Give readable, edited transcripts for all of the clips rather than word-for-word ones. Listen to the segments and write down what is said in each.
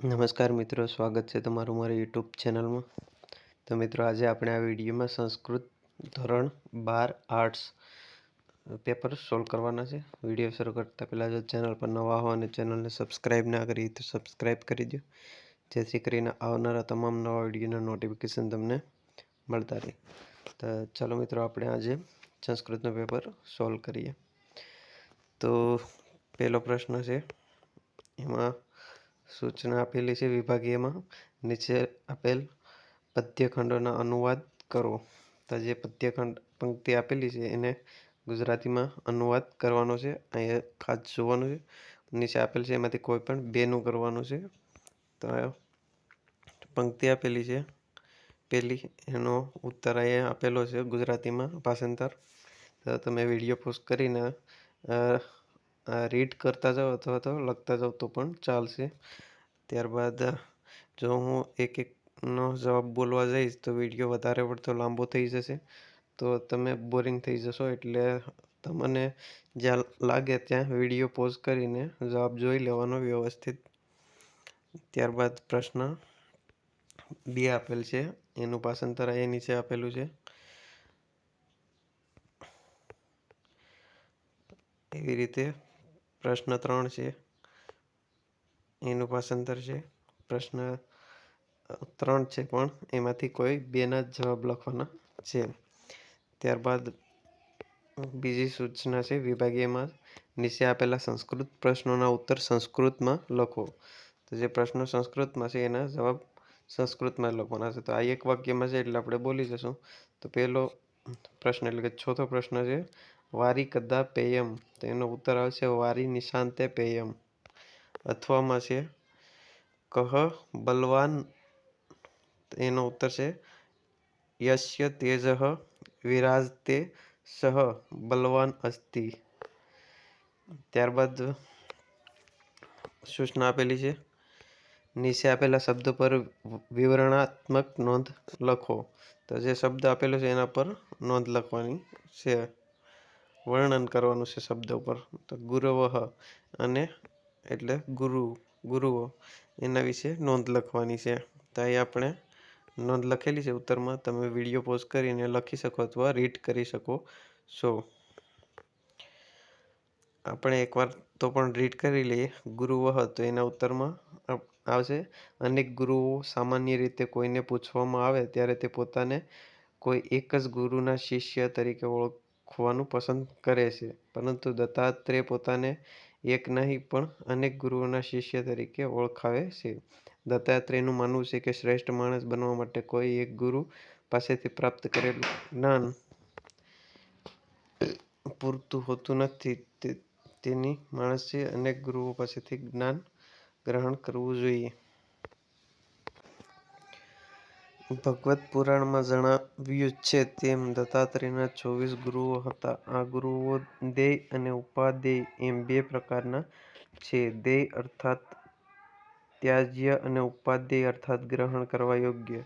નમસ્કાર મિત્રો, સ્વાગત છે તમારું મારી યુટ્યુબ ચેનલમાં. તો મિત્રો, આજે આપણે આ વિડીયોમાં સંસ્કૃત ધોરણ 12 આર્ટ્સ પેપર સોલ્વ કરવાના છે. વિડીયો શરૂ કરતા પહેલાં જો ચેનલ પર નવા હો અને ચેનલને સબસ્ક્રાઈબ ના કરી તો સબસ્ક્રાઈબ કરી દો, જેથી કરીને આવનારા તમામ નવા વિડીયોના નોટિફિકેશન તમને મળતા રહે. તો ચાલો મિત્રો, આપણે આજે સંસ્કૃતનું પેપર સોલ્વ કરીએ. તો પહેલો પ્રશ્ન છે, એમાં સૂચના આપેલી છે વિભાગીયમાં. નીચે આપેલ પદ્યખંડોના અનુવાદ કરો. તો જે પદ્યખંડ પંક્તિ આપેલી છે એને ગુજરાતીમાં અનુવાદ કરવાનો છે. અહીંયા ખાસ જોવાનું છે, નીચે આપેલ છે એમાંથી કોઈ પણ બેનું કરવાનું છે. તો પંક્તિ આપેલી છે પહેલી, એનો ઉત્તર અહીંયા આપેલો છે ગુજરાતીમાં ભાષાંતર. તો તમે વિડીયો પોઝ કરીને રીડ કરતા જાઓ અથવા તો લખતા જાઓ તો પણ ચાલશે. ત્યારબાદ જો હું એક એકનો જવાબ બોલવા જઈશ તો વિડીયો વધારે પડતો લાંબો થઈ જશે, તો તમે બોરિંગ થઈ જશો. એટલે તમને જ્યાં લાગે ત્યાં વિડીયો પોઝ કરીને જવાબ જોઈ લેવાનો વ્યવસ્થિત. ત્યારબાદ પ્રશ્ન 2 આપેલ છે, એનું ભાષાંતર અહીંયા નીચે આપેલું છે. એવી રીતે પ્રશ્ન 3 છે, એનું ભાષાંતર છે. પ્રશ્ન 3 છે પણ એમાંથી કોઈ બેના જ જવાબ લખવાના છે. ત્યારબાદ બીજી સૂચના છે વિભાગીયમાં. નીચે આપેલા સંસ્કૃત પ્રશ્નોના ઉત્તર સંસ્કૃતમાં લખો. તો જે પ્રશ્નો સંસ્કૃતમાં છે એના જવાબ સંસ્કૃતમાં લખવાના છે. તો આ એક વાક્યમાં છે એટલે આપણે બોલી જશું. તો પહેલો પ્રશ્ન એટલે કે ચોથો પ્રશ્ન છે, વારી કદા પેયમ. તો એનો ઉત્તર આવશે વારી નિશાંતે પેયમ. અથવામાં છે, કહ બલવાન. એનો ઉત્તર છે યસ્ય તેજઃ વિરાજતે સહ બલવાન અસ્તિ. ત્યારબાદ સૂચના આપેલી છે, નીચે આપેલા શબ્દ પર વિવરણાત્મક નોંધ લખો. તો જે શબ્દ આપેલો છે એના પર નોંધ લખવાની છે, વર્ણન કરવાનું છે શબ્દ ઉપર. તો ગુરવઃ અને એટલે ગુરુઓ, એના વિશે નોંધ લખવાની છે. તો અહીં આપણે નોંધ લખેલી છે ઉત્તરમાં. તમે વિડીયો પોઝ કરીને લખી શકો અથવા રીડ કરી શકો છો. આપણે એકવાર તો પણ રીડ કરી લઈએ. ગુરુવઃ, તો એના ઉત્તરમાં આવશે, અનેક ગુરુઓ. સામાન્ય રીતે કોઈને પૂછવામાં આવે ત્યારે તે પોતાને કોઈ એક જ ગુરુના શિષ્ય તરીકે ઓળખવાનું પસંદ કરે છે, પરંતુ દત્તાત્રેય પોતાને એક નહીં પણ અનેક ગુરુઓના શિષ્ય તરીકે ઓળખાવે છે. દત્તાત્રેયનું માનવું છે કે શ્રેષ્ઠ માણસ બનવા માટે કોઈ એક ગુરુ પાસેથી પ્રાપ્ત કરેલું જ્ઞાન પૂરતું હોતું નથી. તેની માણસે અનેક ગુરુઓ પાસેથી જ્ઞાન ગ્રહણ કરવું જોઈએ. ભગવદ્ પુરાણમાં જણાવ્યું છે તેમ દત્તાત્રેયના 24 ગુરુઓ હતા. આ ગુરુઓ દેય અને ઉપાદેય એમ બે પ્રકારના છે. દેય અર્થાત ત્યાજ્ય અને ઉપાદેય અર્થાત ગ્રહણ કરવા યોગ્ય.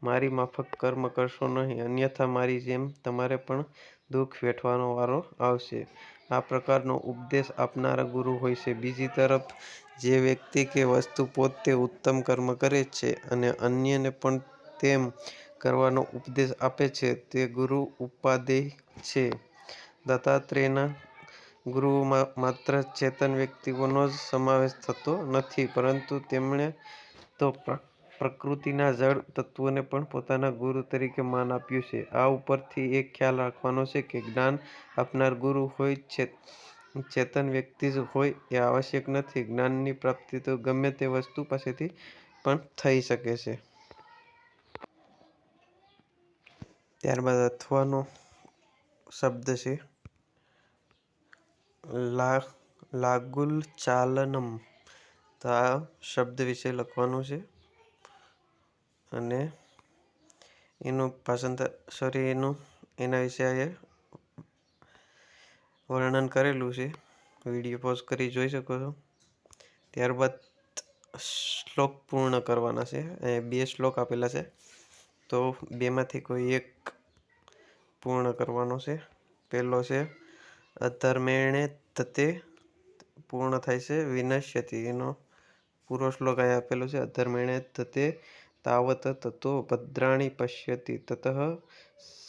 મારી માફક કર્મ કરશો નહીં, અન્યથા મારી જેમ તમારે પણ દુઃખ વેઠવાનો વારો આવશે. આ પ્રકારનો ઉપદેશ આપનારા ગુરુ હોય છે. બીજી તરફ જે વ્યક્તિ કે વસ્તુ પોતે ઉત્તમ કર્મ કરે છે અને અન્યને પણ તેમ કરવાનો ઉપદેશ આપે છે તે ગુરુ ઉપાદેય છે. દત્તાત્રેયના ગુરુઓમાં માત્ર ચેતન વ્યક્તિઓનો જ સમાવેશ થતો નથી, પરંતુ તેમણે તો પ્રકૃતિના જડ તત્વોને પણ પોતાના ગુરુ તરીકે માન આપ્યું છે. આ ઉપરથી એક ખ્યાલ રાખવાનો છે કે જ્ઞાન આપનાર ગુરુ હોય ચેતન વ્યક્તિ જ હોય એ આવશ્યક નથી. જ્ઞાનની પ્રાપ્તિ તો ગમે તે વસ્તુ પાસેથી પણ થઈ શકે છે. ત્યારબાદ અથવાનો શબ્દ છે લાગુલચાલનમ. તો આ શબ્દ વિશે લખવાનું છે અને એનું ભાષાંતર એના વિશે વર્ણન કરેલું છે. વિડીયો પોઝ કરી જોઈ શકો છો. ત્યારબાદ શ્લોક પૂર્ણ કરવાના છે. 2 શ્લોક આપેલા છે, તો બેમાંથી કોઈ એક પૂર્ણ કરવાનો છે. પહેલો છે અધર્મેણે તતે, પૂર્ણ થાય છે વિનશ્યતિ. એનો પૂરો શ્લોક અહીંયા આપેલો છે. અધર્મેણે તતે તાવત તતો ભદ્રાણી પશ્યતિ તતઃ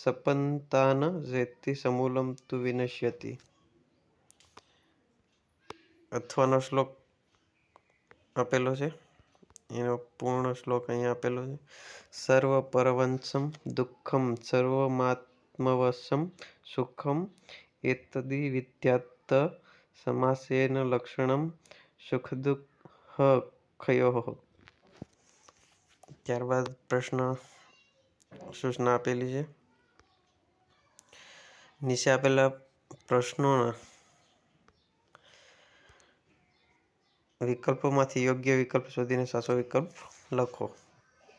સપંતાન જેતિ સમૂલમ તુ વિનશ્યતિ. અથવાનો શ્લોક આપેલો છે. એનો પૂર્ણ શ્લોક અહીંયા આપેલો છે. સર્વ પરવંશમ દુઃખમ સર્વમાત્મવશમ સુખમ એતદી વિદ્યાત સમાસેન લક્ષણમ સુખ દુઃખયોઃ. ત્યારબાદ પ્રશ્ન સૂચના આપેલી છે. નીચે આપેલા પ્રશ્નોના વિકલ્પોમાંથી યોગ્ય વિકલ્પ શોધીને સાચો વિકલ્પ લખો.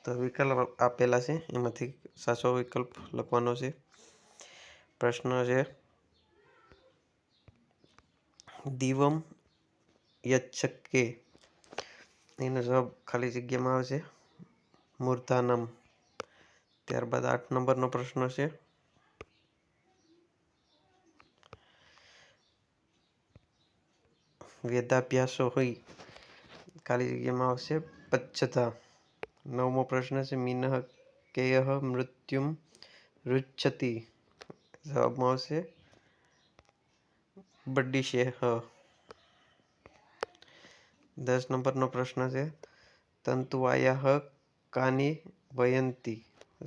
તો વિકલ્પ આપેલા છે, એમાંથી સાચો વિકલ્પ લખવાનો છે. પ્રશ્ન છે દીવમ યચ્છકે. એનો જવાબ ખાલી જગ્યામાં આવશે મૂર્ધાનમ. ત્યારબાદ 8 નંબરનો પ્રશ્ન છે વેદાભ્યાસો હોય. ખાલી જગ્યામાં આવશે પચ્છતા. 9મો પ્રશ્ન છે મિનઃ કેયઃ મૃત્યુમ રુચ્છતિ. જવાબમાં આવશે બડ્ડીશેહ. 10 નંબરનો પ્રશ્ન છે તંતુવાયાઃ કાની વયંતિ.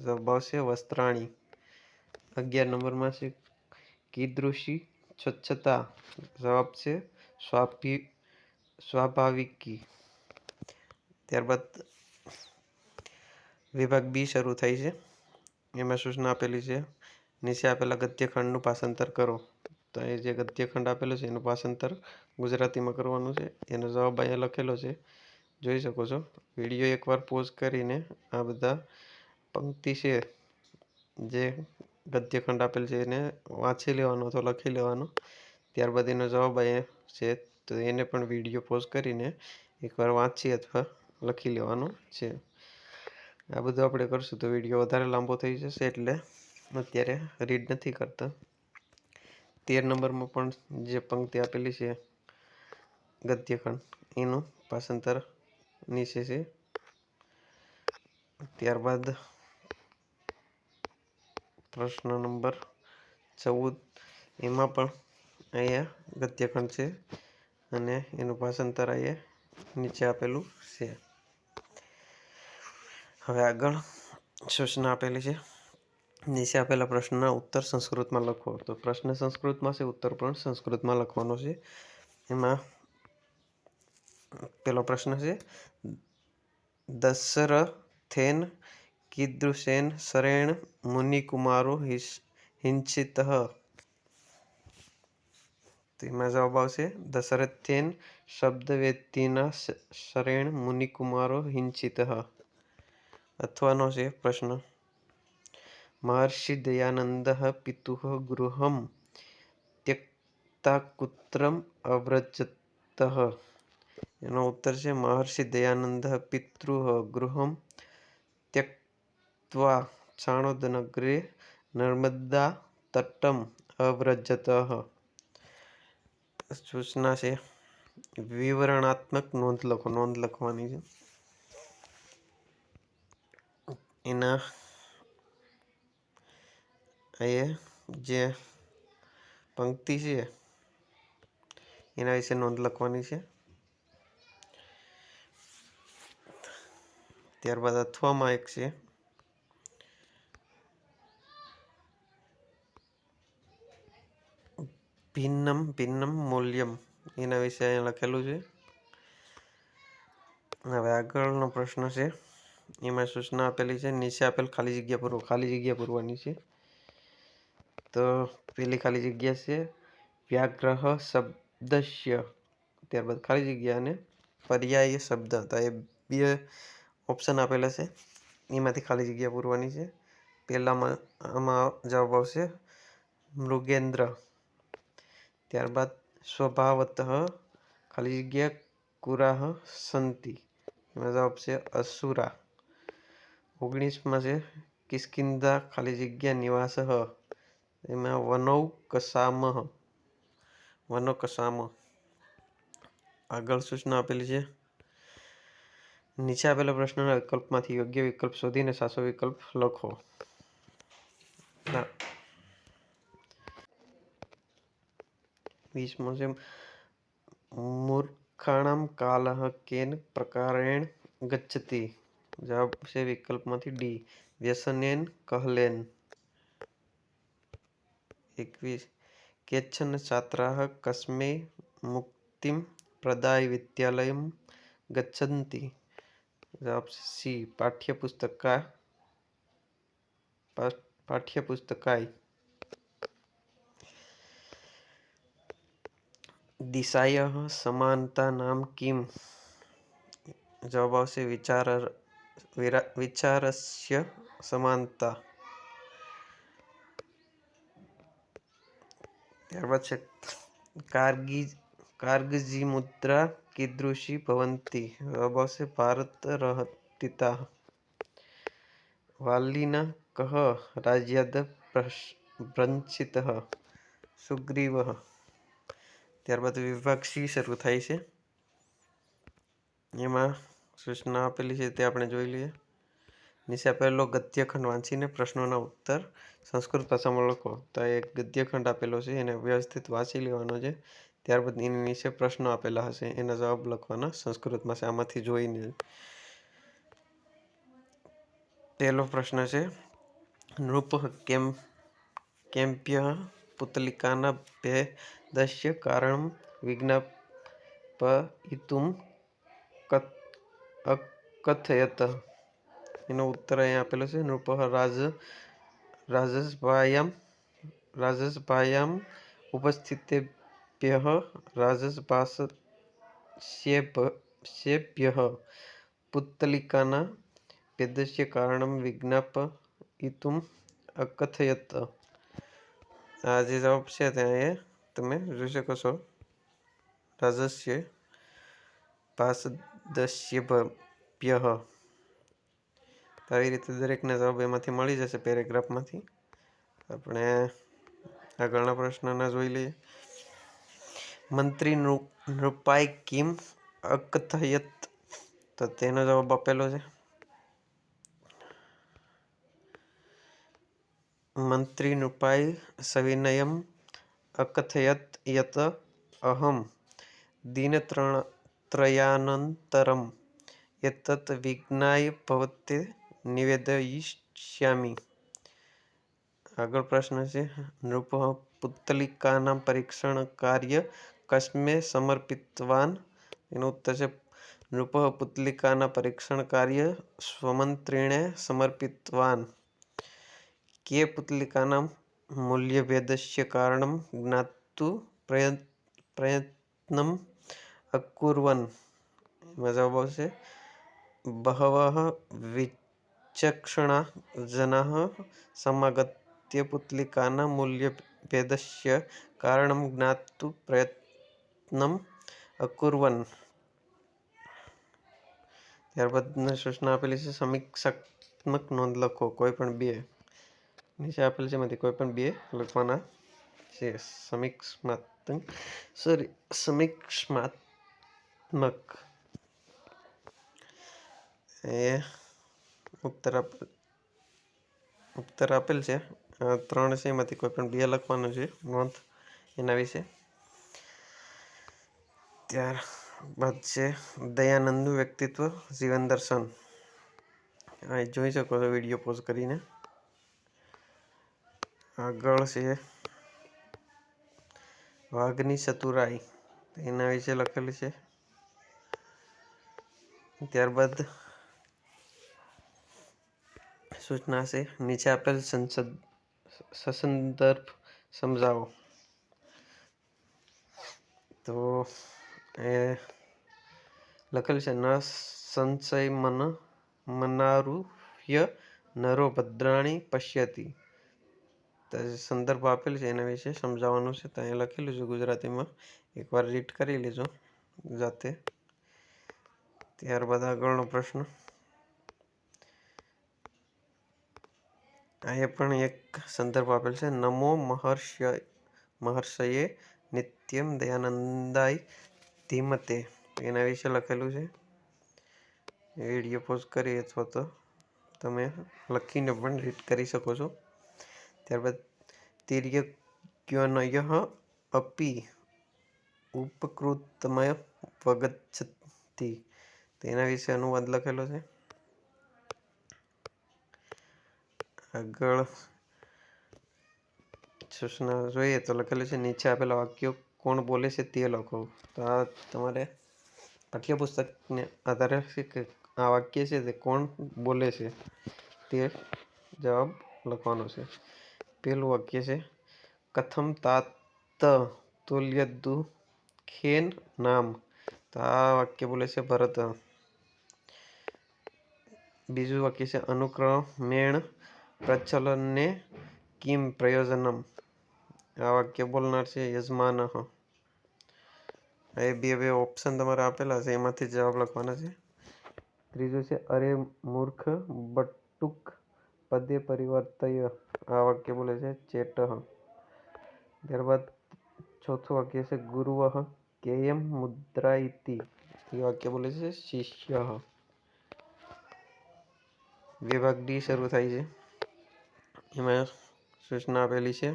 જવાબ આવશે વસ્ત્રાણી. 11 નંબરમાં છે કીદૃશી સ્વચ્છતા. જવાબ છે સ્વાભાવિકી. ત્યારબાદ વિભાગ બી શરૂ થાય છે. એમાં સૂચના આપેલી છે નીચે આપેલા ગદ્યખંડનું ભાષાંતર કરો. તો એ જે ગદ્યખંડ આપેલો છે એનું ભાષાંતર ગુજરાતીમાં કરવાનું છે. એનો જવાબ અહીંયા લખેલો છે, જોઈ શકો છો. વિડીયો એકવાર પોઝ કરીને આ બધા પંક્તિ છે જે ગદ્યખંડ આપેલ છે એને વાંચી લેવાનો અથવા લખી લેવાનો. ત્યારબાદ એનો જવાબ અહીંયા છે, તો એને પણ વિડીયો પોઝ કરીને એકવાર વાંચી અથવા લખી લેવાનો છે. આ બધું આપણે કરશું તો વિડીયો વધારે લાંબો થઈ જશે, એટલે અત્યારે રીડ નથી કરતા. 13 નંબરમાં પણ જે પંક્તિ આપેલી છે ગદ્યખંડ, એનું ભાષાંતર નીચે છે. ત્યારબાદ પ્રશ્ન નંબર 14. એમાં પણ અહીંયા ગદ્યખંડ છે અને એનું ભાષાંતર અહીંયા નીચે આપેલું છે. હવે આગળ સૂચના આપેલી છે નીચે આપેલા પ્રશ્નના ઉત્તર સંસ્કૃતમાં લખો. તો પ્રશ્ન સંસ્કૃતમાં છે, ઉત્તર પણ સંસ્કૃતમાં લખવાનો છે. એમાં પેલો પ્રશ્ન છે દશરથેન કીદૃશેન શરેણ મુનિકુમારો હિંસિતઃ. તો એમાં જવાબ આવશે દશરથેન શબ્દવેત્તિના શરેણ મુનિકુમારો હિંસિતઃ. અથવાનો છે પ્રશ્ન મહર્ષિ દયાનંદઃ પિતુઃ ગૃહં ત્યક્તા કુત્રમ અવ્રજતઃ. એનો ઉત્તર છે મહર્ષિ દયાનંદઃ પિતૃઃ ગૃહં ત્યક્ત્વા ચાણોદનગરે નર્મદા તટમ અવ્રજતઃ. સૂચના છે વિવરણાત્મક નોંધ લખો. નોંધ લખવાની છે. એના અહીંયા જે પંક્તિ છે એના વિશે નોંધ લખવાની છે. ત્યારબાદ અથવામાં એક છે ભિન્નમ ભિન્નમ મૂલ્યમ. એના વિશે અહીંયા લખેલું છે. હવે આગળનો પ્રશ્ન છે એમાં સૂચના આપેલી છે નીચે આપેલ ખાલી જગ્યા પૂરો. ખાલી જગ્યા પૂરવાની છે. તો પેલી ખાલી જગ્યા છે વ્યાઘ્રહ શબ્દસ્ય. ત્યારબાદ ખાલી જગ્યા અને પર્યાય શબ્દ. તો એ બે ઓપ્શન આપેલા છે, એમાંથી ખાલી જગ્યા પૂરવાની છે. પહેલામાં આમાં જવાબ આવશે મૃગેન્દ્ર. ત્યારબાદ સ્વભાવતઃ ખાલી જગ્યા કુરાહ સંતિ. એમાં જવાબ છે અસુરા. 19માં છે કિષ્કિંધા ખાલી જગ્યા નિવાસઃ. એમાં વનૌકસામઃ. વનોકસામ. આગળ સૂચના આપેલી છે નીચે આપેલા પ્રશ્નના વિકલ્પમાંથી યોગ્ય વિકલ્પ શોધીને સાચો વિકલ્પ લખો. 20મો છે મૂર્ખાણામ કાલઃ કેન પ્રકારેણ ગચ્છતિ. જવાબ છે વિકલ્પમાંથી ડી, વ્યસનેન કહલેન. 21 કેચન છાત્રાઃ કસ્मै મુક્તિમ પ્રદાય વિદ્યાલયમ ગચ્છન્તિ. જવાબ છે સી, પાઠ્યપુસ્તકાય. દિશાયઃ સમાનતા નામ કિમ. જવાબ આવશે વિચારસ્ય સમાનતા. ત્યારબાદ છે કાગજીમુદ્રા કીદૃશી ભવન્તિ. જવાબ આવશે ભારતરહિતા. વાલિનઃ કઃ રાજ્યાદ ભ્રંશિતઃ. સુગ્રીવઃ. ત્યારબાદ વિભાગ સી શરૂ થાય છે. એમાં સૂચના આપેલી છે તે આપણે જોઈ લઈએ. નીચે આપેલો ગદ્યખંડ વાંચીને પ્રશ્નોના ઉત્તર સંસ્કૃત ભાષામાં લખો. તો એક ગદ્યખંડ આપેલો છે, એને વ્યવસ્થિત વાંચી લેવાનો છે. ત્યારબાદ એની નીચે પ્રશ્નો આપેલા હશે, એના જવાબ લખવાના સંસ્કૃતમાં છે, આમાંથી જોઈને. પહેલો પ્રશ્ન છે નૃપઃ કેમ્પ્યઃ પુતલિકાના ભેદસ્ય કારણં વિજ્ઞાપયિતુમ અકથયત. એનો ઉત્તર અહીંયા આપેલો છે. નૃપઃ રાજસભાયામ ઉપસ્થિતેભ્યઃ રાજસભાસદેભ્યઃ પુત્તલિકાના ભેદસ્ય કારણં વિજ્ઞાપયિતુમ અકથયત. આ જે જવાબ છે ત્યાં તમે જોઈ શકો છો. રાજસ્ય ભાસદસ્યેભ્યઃ. આવી રીતે દરેકના જવાબ એમાંથી મળી જશે પેરેગ્રાફમાંથી. આપણે આગળના પ્રશ્નના જોઈ લઈએ. મંત્રી નૃપાય કિમ અકથયત. તો તેનો જવાબ આપેલો છે. મંત્રી નૃપાય સવિનયમ અકથયત યત અહં દિનત્રયાનંતરમ એતત વિજ્ઞાય ભવતે નિવેદયિષ્યામિ. આગળ પ્રશ્ન છે નૃપઃ પુત્તલિકાના પરીક્ષણ કાર્ય કસ્मै સમર્પિતવાન. એનો ઉત્તર છે નૃપઃ પુત્તલિકાના પરીક્ષણ કાર્ય સ્વમંત્રીણે સમર્પિતવાન. કે પુત્તલિકાના મૂલ્યભેદસ્ય કારણં જ્ઞાતું પ્રયત્નમ અકુર્વન. એમાં જવાબ આવશે બહવઃ વિચક્ષણા જનાઃ સમાગત્ય પુત્તલિકાના મૂલ્યભેદસ્ય કારણં જ્ઞાતું પ્રયત્નમ અકુર્વન. ત્યારબાદ સૂચના આપેલી છે સમીક્ષાત્મક નોંધ લખો. કોઈ પણ બે નીચે આપેલ છે એમાંથી કોઈ પણ બે લખવાના છે. સમીક્ષાત્મક એ ઉત્તર આપેલ છે. 3 છે, એમાંથી કોઈ પણ બે લખવાનું છે નોંધ એના વિશે. ત્યારબાદ છે દયાનંદનું વ્યક્તિત્વ જીવન દર્શન. જોઈ શકો છો વિડીયો પોઝ કરીને. આગળ છે વાઘની ચતુરાઈ, એના વિશે લખેલું છે. ત્યારબાદ સૂચના છે નીચે આપેલ સંદર્ભ સમજાવો. તો એ લખેલું છે ન સંશય મનારુહ્ય નરો ભદ્રાણી પશ્યતિ. સંદર્ભ આપેલ છે એના વિશે સમજાવવાનું છે. ત્યાં લખેલું છે ગુજરાતીમાં. એકવાર રીડ કરી લેજો જાતે. ત્યારબાદ આગળનો પ્રશ્ન. અહીંયા પણ એક સંદર્ભ આપેલ છે નમો મહર્ષયે નિત્યમ દયાનંદાય ધીમતે. એના વિશે લખેલું છે. વિડીયો પોઝ કરી અથવા તો તમે લખીને પણ રીડ કરી શકો છો. ત્યારબાદ તિર્યક્યોનયઃ અપી ઉપકૃતમય વગચ્છતિ, તેના વિશે અનુવાદ લખેલો છે. આગળ સૂચના જોઈએ તો લખેલું છે નીચે આપેલા વાક્યો કોણ બોલે છે તે લખો. તો આ તમારે પાઠ્યપુસ્તકને આધારે છે કે આ વાક્ય છે તે કોણ બોલે છે તે જવાબ લખવાનો છે. પહેલું વાક્ય છે કથમ तात તુલ્યદુઃખેન નામ. તો આ વાક્ય બોલે છે ભરત. બીજું વાક્ય છે અનુક્રમેણ પ્રચલને કિમ પ્રયોજનમ. આ વાક્ય બોલનાર છે યજમાનઃ. એ બે ઓપ્શન તમારે આપેલા છે, એમાંથી જવાબ લખવાના છે. ત્રીજું છે અરે મૂર્ખ બટુક પદે પરિવર્તય. આ વાક્ય બોલે છે ચેટઃ. ત્યારબાદ ચોથું વાક્ય છે ગુરુવઃ કેયમ મુદ્રાયતિ. એ વાક્ય બોલે છે શિષ્યઃ. વિભાગ ડી શરૂ થાય છે. એમાં સૂચના આપેલી છે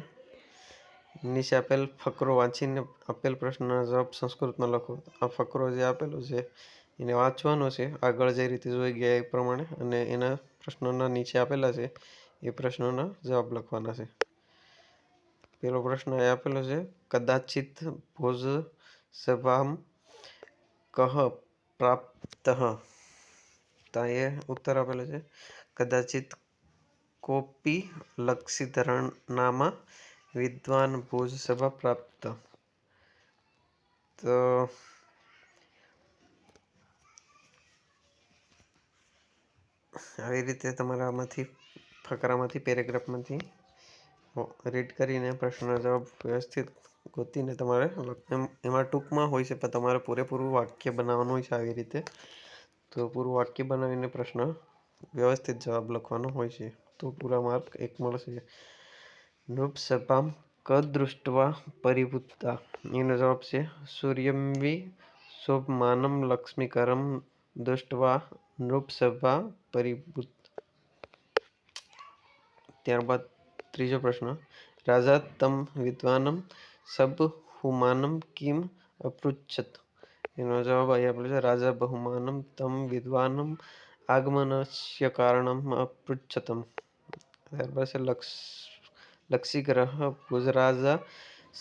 નીચે આપેલ ફકરો વાંચીને આપેલ પ્રશ્નના જવાબ સંસ્કૃતમાં લખો. આ ફકરો જે આપેલો છે એને વાંચવાનો છે આગળ જે રીતે જોઈ ગયા એ પ્રમાણે, અને એના પ્રશ્નોના નીચે આપેલા છે એ પ્રશ્નોના જવાબ લખવાના છે. પેલો પ્રશ્ન એ આપેલો છે કદાચિત ભોજ સભામ કહ પ્રાપ્તઃ. તો એ ઉત્તર આપેલો છે કદાચિત કોપી લક્ષિતરણામાં વિદ્વાન ભોજ સભા પ્રાપ્ત. તો આવી રીતે તમારે આમાંથી ફકરામાંથી પેરેગ્રાફમાંથી રીડ કરીને પ્રશ્નના જવાબ વ્યવસ્થિત ગોતીને તમારે એમાં ટૂંકમાં હોય છે પણ તમારે પૂરેપૂરું વાક્ય બનાવવાનું હોય છે આવી રીતે. તો પૂરું વાક્ય બનાવીને પ્રશ્ન વ્યવસ્થિત જવાબ લખવાનો હોય છે તો પૂરા માર્ક 1 મળશે. નૃપસભામ કદૃષ્ટવા પરિવૃત્તા. એનો જવાબ છે સૂર્યમવિ શોભમાનમ લક્ષ્મીકરમ દૃષ્ટવા નૃપસભા પરિવૃત્ત. ત્યારબાદ ત્રીજો પ્રશ્ન રાજા તમ વિદ્વાનમ સબહુમાનમ કિમ અપૃચ્છત. એનો જવાબ અહીં આપેલો છે રાજા બહુમાનમ તમ વિદ્વાનમ આગમનસ્ય કારણમ અપૃચ્છતમ. ત્યારબાદ છે લક્ષિગ્રહ ભોજરાજા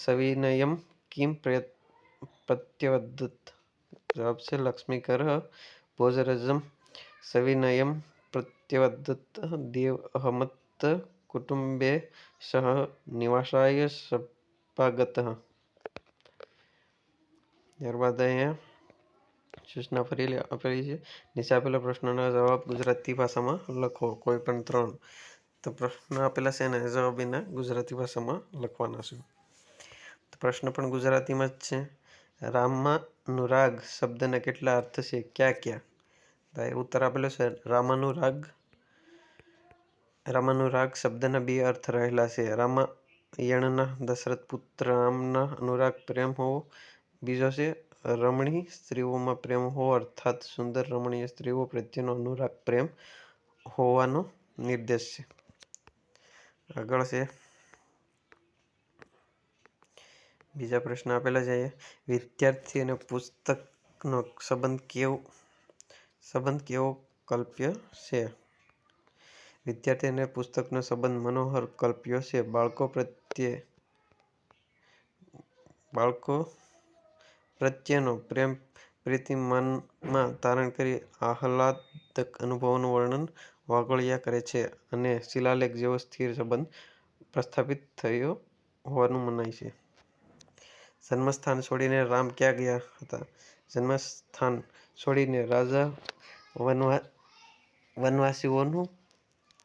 સવિનયમ કિમ પ્રત્યવદત. જવાબ છે લક્ષ્મીકર ભોજરજમ સવિનયમ પ્રત્યવદત દેવહમત કુટુંબે સહ નિવાસાય સપાગતઃ. ત્યારબાદ અહીંયા સૂચના ફરી આપેલી છે નીચે આપેલા પ્રશ્નોના જવાબ ગુજરાતી ભાષામાં લખો કોઈ પણ 3. તો પ્રશ્ન આપેલા છે અને જવાબ એના ગુજરાતી ભાષામાં લખવાના છે. તો પ્રશ્ન પણ ગુજરાતીમાં જ છે. રામાનુરાગ શબ્દના કેટલા અર્થ છે ક્યાં ક્યાં. તો એ ઉત્તર આપેલો છે રામાનુરાગ શબ્દના 2 અર્થ રહેલા છે. રામાયણના દશરથ પુત્ર રામના અનુરાગ પ્રેમ હોવો. બીજો છે રમણી સ્ત્રીઓમાં પ્રેમ હોવો અર્થાત સુંદર રમણીય સ્ત્રીઓ પ્રત્યેનો અનુરાગ પ્રેમ હોવાનો નિર્દેશ છે. આગળ છે બીજા પ્રશ્ન આપેલા છે. વિદ્યાર્થી અને પુસ્તકનો સંબંધ કેવો કલ્પ્ય છે. વિદ્યાર્થી અને પુસ્તકનો સંબંધ મનોહર કલ્પ્યો છે. બાળકો પ્રત્યેનો પ્રેમ પ્રીતિ મનમાં ધારણ કરી આહલાદક અનુભવોનું વર્ણન વાગોળિયા કરે છે અને શિલાલેખ જેવો સ્થિર સંબંધ પ્રસ્થાપિત થયો હોવાનું મનાય છે. જન્મસ્થાન છોડીને રામ ક્યાં ગયા હતા. જન્મસ્થાન છોડીને રાજા વનવાસીઓનું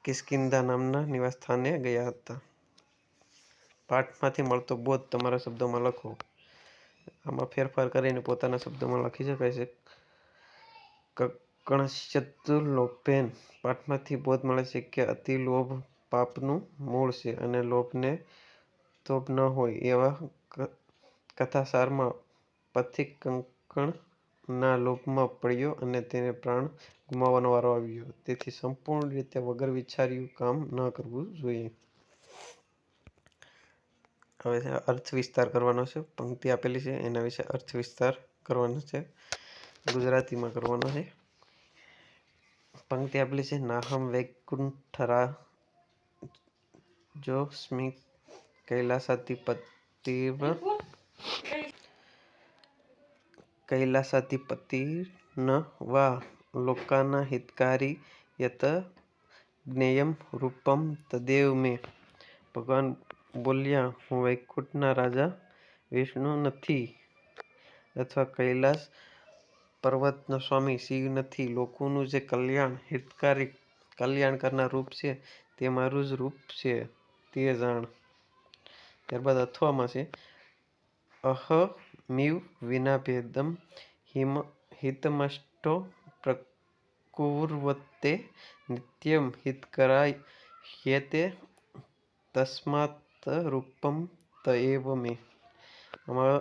કિષ્કિંધા નામના નિવાસસ્થાને ગયા હતા. પાઠમાંથી મળતો બોધ તમારા શબ્દોમાં લખો. આમાં ફેરફાર કરીને પોતાના શબ્દોમાં લખી શકાય છે. કણશ્ચિત લોભેન. પાઠમાંથી બોધ મળે છે કે અતિ લોભ પાપનું મૂળ છે અને લોભને તોભ ન હોય એવા કથાસારમાં પથિક કંકણ ના લોભમાં પડ્યો અને તેને પ્રાણ ગુમાવવાનો વારો આવ્યો. તેથી સંપૂર્ણ રીતે વગર વિચાર્યું કામ ન કરવું જોઈએ. હવે અર્થ વિસ્તાર કરવાનો છે. પંક્તિ આપેલી છે એના વિશે અર્થ વિસ્તાર કરવાનો છે. ગુજરાતીમાં કરવાનો છે. પંક્તિ આપેલી છે નાહમ વૈકુંઠરાજોસ્મિ કૈલાસાધિપતિર્ન વા લોકાના હિતકારી યત જ્ઞેયં રૂપં તદેવ મે. ભગવાન બોલ્યા, હું વૈકુંઠના રાજા વિષ્ણુ નથી અથવા કૈલાસ પર્વતનો સ્વામી શિવ નથી. લોકોનું જે હિતકારી કલ્યાણ કરનાર રૂપ છે તે મારું જ રૂપ છે, તે જાણ. ત્યારબાદ અથવામાં છે અહમિવ વિનાભેદં હિતમષ્ટો પ્રકુર્વતે નિત્યં હિતકરાયતે તસ્માત રૂપં તએવ મે. આમાં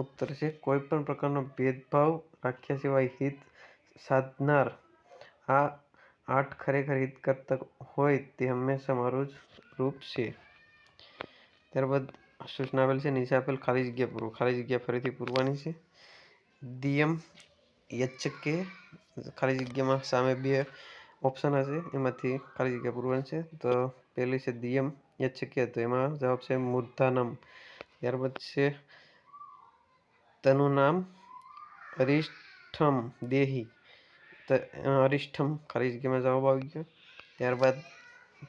ઉત્તર છે કોઈ પણ પ્રકારનો ભેદભાવ રાખ્યા સિવાય હિત સાધનાર આ 8 ખરેખર હિત કરતા હોય તે હંમેશા મારું જ રૂપ છે. ત્યારબાદ સૂચના આપેલ છે નીચે આપેલ ખાલી જગ્યા પૂરો. ખાલી જગ્યા ફરીથી પૂરવાની છે. દિયમ યચ્ચકે ખાલી જગ્યામાં સામે 2 ઓપ્શન હશે એમાંથી ખાલી જગ્યા પૂરવાની છે. તો પહેલી છે દિયમ યચ્ચકે, તો એમાં જવાબ છે મૂર્ધનમ. ત્યારબાદ છે તનું નામ અરિષ્ઠમ દેહી, તો અરિષ્ઠમ ખાલી જગ્યામાં જવાબ આવી ગયો. ત્યારબાદ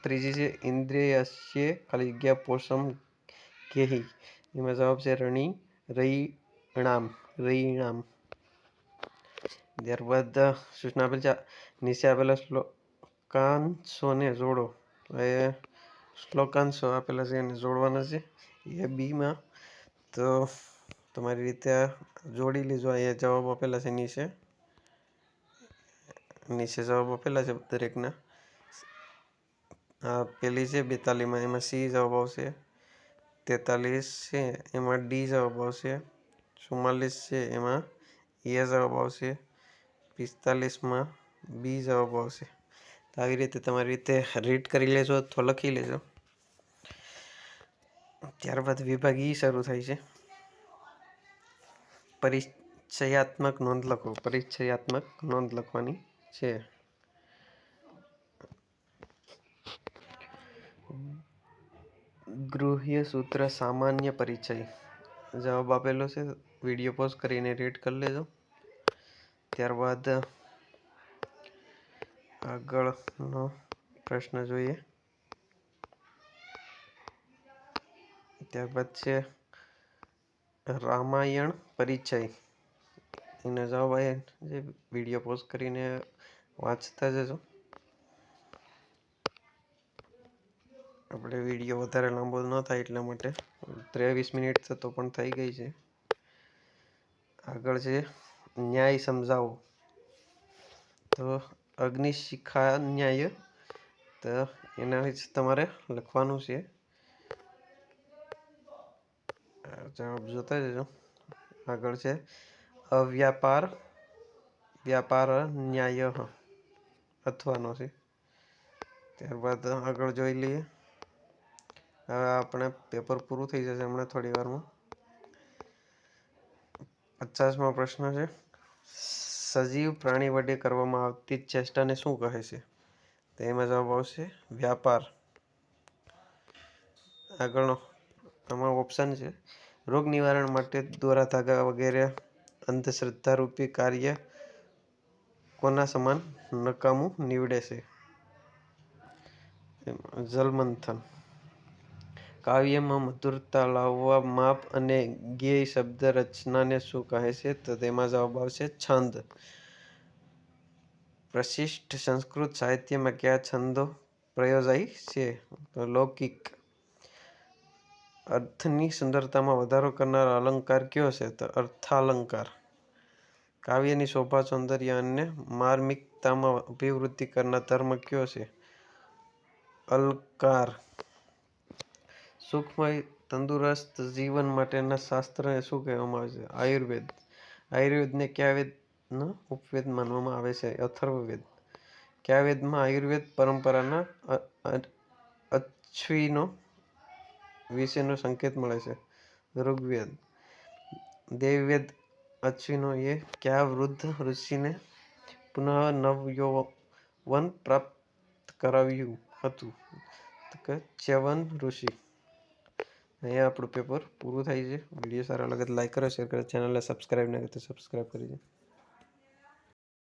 ત્રીજી છે ઇન્દ્રિયસ્ય ખાલી જગ્યા પોષમ કેહી, એમાં જવાબ છે રઈણામ. ત્યારબાદ સૂચના આપેલ છે નીચે આપેલા શ્લોકાંશોને જોડો. એ શ્લોકાંશો આપેલા છે એને જોડવાના છે એ બીમાં. તો તમારી રીતે જોડી લેજો. અહીંયા જવાબ આપેલા છે નીચે જવાબ આપેલા છે દરેકના. પેલી છે 42માં એમાં સી જવાબ આવશે. 43 છે એમાં ડી જવાબ આવશે. 44 છે એમાં એ જવાબ આવશે. 45માં બી જવાબ આવશે. તો આવી રીતે તમારી રીતે રીડ કરી લેજો અથવા લખી લેજો. ત્યારબાદ વિભાગ ઈ શરૂ થાય છે. પરિચયાત્મક નોંધ લખો. પરિચયાત્મક નોંધ લખવાની છે. ગૃહ્ય સૂત્ર સામાન્ય પરિચય. જવાબ આપેલો છે, વિડીયો પોઝ કરીને રીડ કરી લેજો. ત્યારબાદ આગળનો પ્રશ્ન જોઈએ. ત્યારબાદ છે રામાયણ પરિચય. એનો જવાબ અહીંયા જે વિડીયો પોઝ કરીને વાંચતા જજો. આપણે વિડીયો વધારે લાંબો ન થાય એટલા માટે 23 મિનિટ તો પણ થઈ ગઈ છે. આગળ છે ન્યાય સમજાવો. તો અગ્નિશિખા ન્યાય, તો એના વિશે તમારે લખવાનું છે. જવાબ જોતા જજો. આગળ છે વ્યાપાર ન્યાય અથવાનો છે. ત્યારબાદ આગળ જોઈ લઈએ. હવે આપણે પેપર પૂરું થઈ જશે હમણાં થોડી વારમાં. 50મો પ્રશ્ન છે સજીવ પ્રાણી વડે કરવામાં આવતી ચેષ્ટાને શું કહે છે? તો એમાં જવાબ આવશે વ્યાપાર. આગળનો આમાં ઓપ્શન છે રોગ નિવારણ માટે દોરા ધાગા વગેરે અંધશ્રદ્ધા રૂપી કાર્ય કોના સમાન નકામું નીવડે છે? જલમંથન. કાવ્યમાં મધુરતા લાવવા માપ અને ગેય શબ્દ રચનાને શું કહે છે? તો તેમાં જવાબ આવશે છંદ. પ્રશિષ્ટ સંસ્કૃત સાહિત્યમાં કયા છંદો પ્રયોજાય છે? તો લૌકિક. અર્થની સુંદરતામાં વધારો કરનાર અલંકાર કયો છે? તો અર્થાલંકાર. કાવ્યની શોભા સૌંદર્ય અને માર્મિકતામાં અભિવૃદ્ધિ કરનાર ધર્મ કયો છે? અલંકાર. સુખમય તંદુરસ્ત જીવન માટેના શાસ્ત્રને શું કહેવામાં આવે છે? આયુર્વેદ. આયુર્વેદને કયા વેદ વેદનો ઉપવેદ માનવામાં આવે છે. અથર્વવેદ. કયા વેદમાં આયુર્વેદ પરંપરાના અશ્વિનો વિશેનો સંકેત મળે છે? ઋગ્વેદ. દેવવેદ અશ્વિનો એ કયા વૃદ્ધ ઋષિને પુનઃ નવયૌવન પ્રાપ્ત કરાવ્યું હતું? તો કે ચ્યવન ઋષિ. અહીંયા આપણું પેપર પૂરું થાય છે. વિડીયો સારો લાગે તો લાઈક કરો, શેર કરો, ચેનલને સબસ્ક્રાઈબ ના કરી તો સબસ્ક્રાઈબ કરી દો.